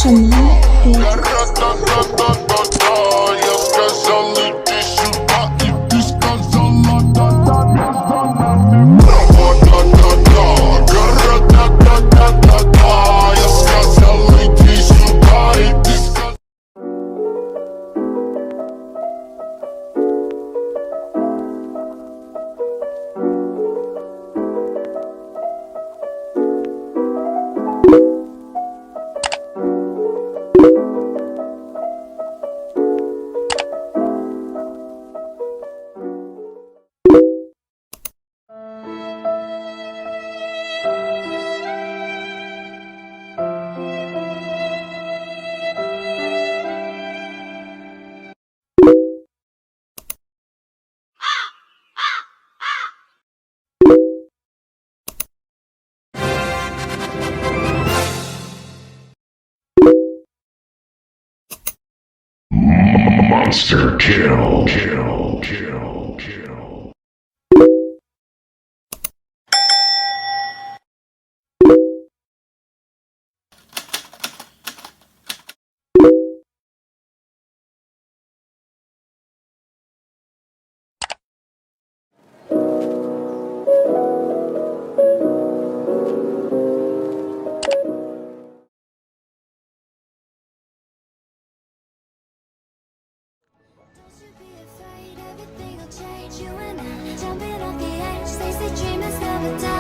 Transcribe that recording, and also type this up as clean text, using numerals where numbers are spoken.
Шанель Ей. Я сказал, иди сюда, и ты сказала да-да-да-да-да-да. Гора-да-да-да-да-да. Я сказал, иди сюда, и ты сказала. Monster kill, kill, kill, kill. Everything will change, you and I jumping off the edge. They say dreamers never die.